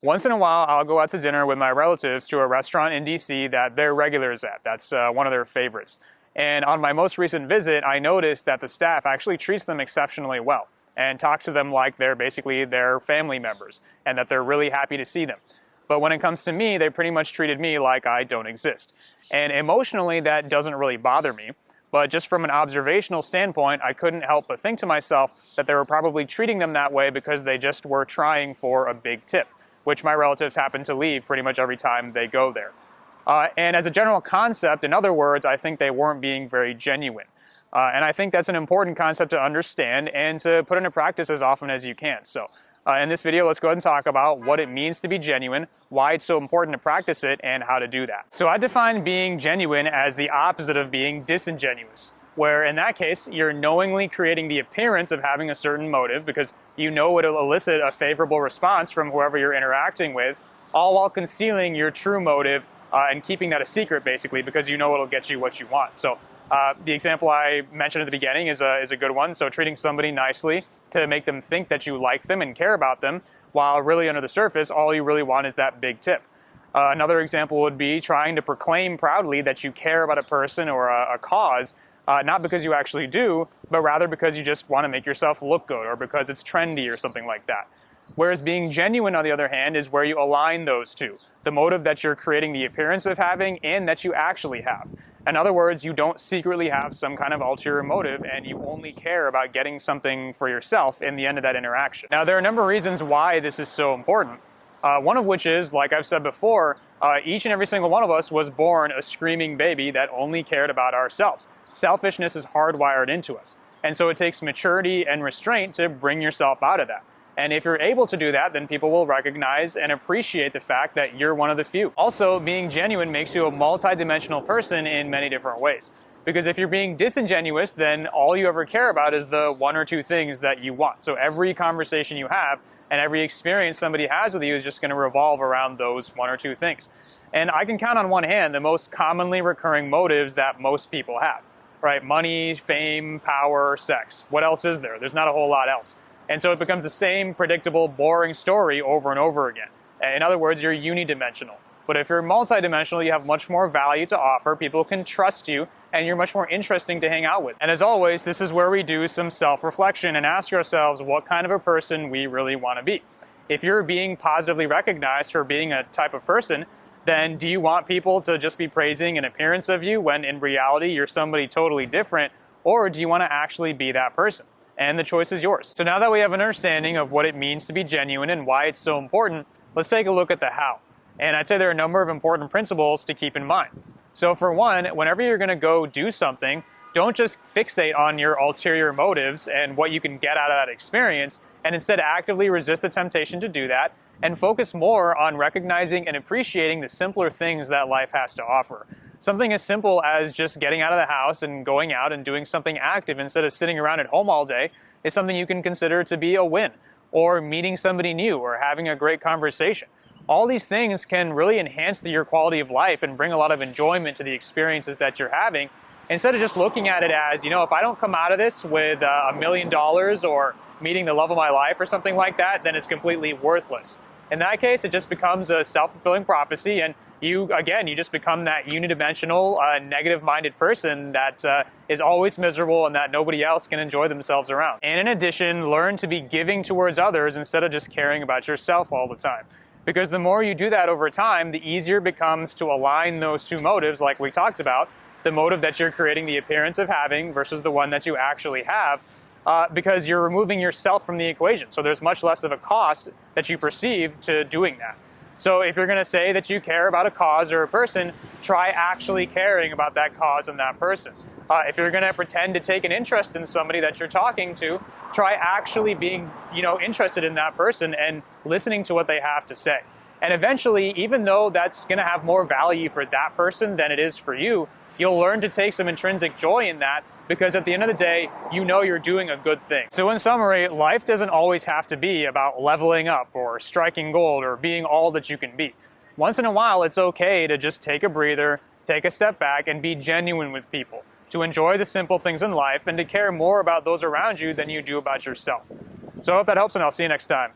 Once in a while, I'll go out to dinner with my relatives to a restaurant in DC that they're regulars at. That's one of their favorites. And on my most recent visit, I noticed that the staff actually treats them exceptionally well and talks to them like they're basically their family members and that they're really happy to see them. But when it comes to me, they pretty much treated me like I don't exist. And emotionally, that doesn't really bother me. But just from an observational standpoint, I couldn't help but think to myself that they were probably treating them that way because they just were trying for a big tip, which my relatives happen to leave pretty much every time they go there. And as a general concept, in other words, I think they weren't being very genuine. And I think that's an important concept to understand and to put into practice as often as you can. So in this video, let's go ahead and talk about what it means to be genuine, why it's so important to practice it, and how to do that. So I define being genuine as the opposite of being disingenuous, where in that case, you're knowingly creating the appearance of having a certain motive because you know it'll elicit a favorable response from whoever you're interacting with, all while concealing your true motive and keeping that a secret, basically, because you know it'll get you what you want. So the example I mentioned at the beginning is a good one. So treating somebody nicely to make them think that you like them and care about them, while really under the surface, all you really want is that big tip. Another example would be trying to proclaim proudly that you care about a person or a cause, not because you actually do, but rather because you just want to make yourself look good or because it's trendy or something like that. Whereas being genuine, on the other hand, is where you align those two. The motive that you're creating the appearance of having and that you actually have. In other words, you don't secretly have some kind of ulterior motive and you only care about getting something for yourself in the end of that interaction. Now, there are a number of reasons why this is so important. One of which is, like I've said before, each and every single one of us was born a screaming baby that only cared about ourselves. Selfishness is hardwired into us. And so it takes maturity and restraint to bring yourself out of that. And if you're able to do that, then people will recognize and appreciate the fact that you're one of the few. Also, being genuine makes you a multidimensional person in many different ways. Because if you're being disingenuous, then all you ever care about is the one or two things that you want. So every conversation you have and every experience somebody has with you is just going to revolve around those one or two things. And I can count on one hand the most commonly recurring motives that most people have, right? Money, fame, power, sex. What else is there? There's not a whole lot else. And so it becomes the same predictable, boring story over and over again. In other words, you're unidimensional. But if you're multidimensional, you have much more value to offer, people can trust you, and you're much more interesting to hang out with. And as always, this is where we do some self-reflection and ask ourselves what kind of a person we really want to be. If you're being positively recognized for being a type of person, then do you want people to just be praising an appearance of you when in reality you're somebody totally different, or do you want to actually be that person? And the choice is yours. So now that we have an understanding of what it means to be genuine and why it's so important, let's take a look at the how. And I'd say there are a number of important principles to keep in mind. So for one, whenever you're going to go do something, don't just fixate on your ulterior motives and what you can get out of that experience, and instead actively resist the temptation to do that and focus more on recognizing and appreciating the simpler things that life has to offer. Something as simple as just getting out of the house and going out and doing something active instead of sitting around at home all day is something you can consider to be a win. Or meeting somebody new or having a great conversation. All these things can really enhance your quality of life and bring a lot of enjoyment to the experiences that you're having, instead of just looking at it as, if I don't come out of this with $1 million or meeting the love of my life or something like that, then it's completely worthless. In that case, it just becomes a self-fulfilling prophecy, and you just become that unidimensional, negative-minded person that is always miserable and that nobody else can enjoy themselves around. And in addition, learn to be giving towards others instead of just caring about yourself all the time. Because the more you do that over time, the easier it becomes to align those two motives like we talked about, the motive that you're creating the appearance of having versus the one that you actually have, because you're removing yourself from the equation. So there's much less of a cost that you perceive to doing that. So if you're going to say that you care about a cause or a person, try actually caring about that cause and that person. If you're going to pretend to take an interest in somebody that you're talking to, try actually being, interested in that person and listening to what they have to say. And eventually, even though that's going to have more value for that person than it is for you, you'll learn to take some intrinsic joy in that because at the end of the day, you're doing a good thing. So in summary, life doesn't always have to be about leveling up or striking gold or being all that you can be. Once in a while, it's okay to just take a breather, take a step back, and be genuine with people, to enjoy the simple things in life and to care more about those around you than you do about yourself. So I hope that helps, and I'll see you next time.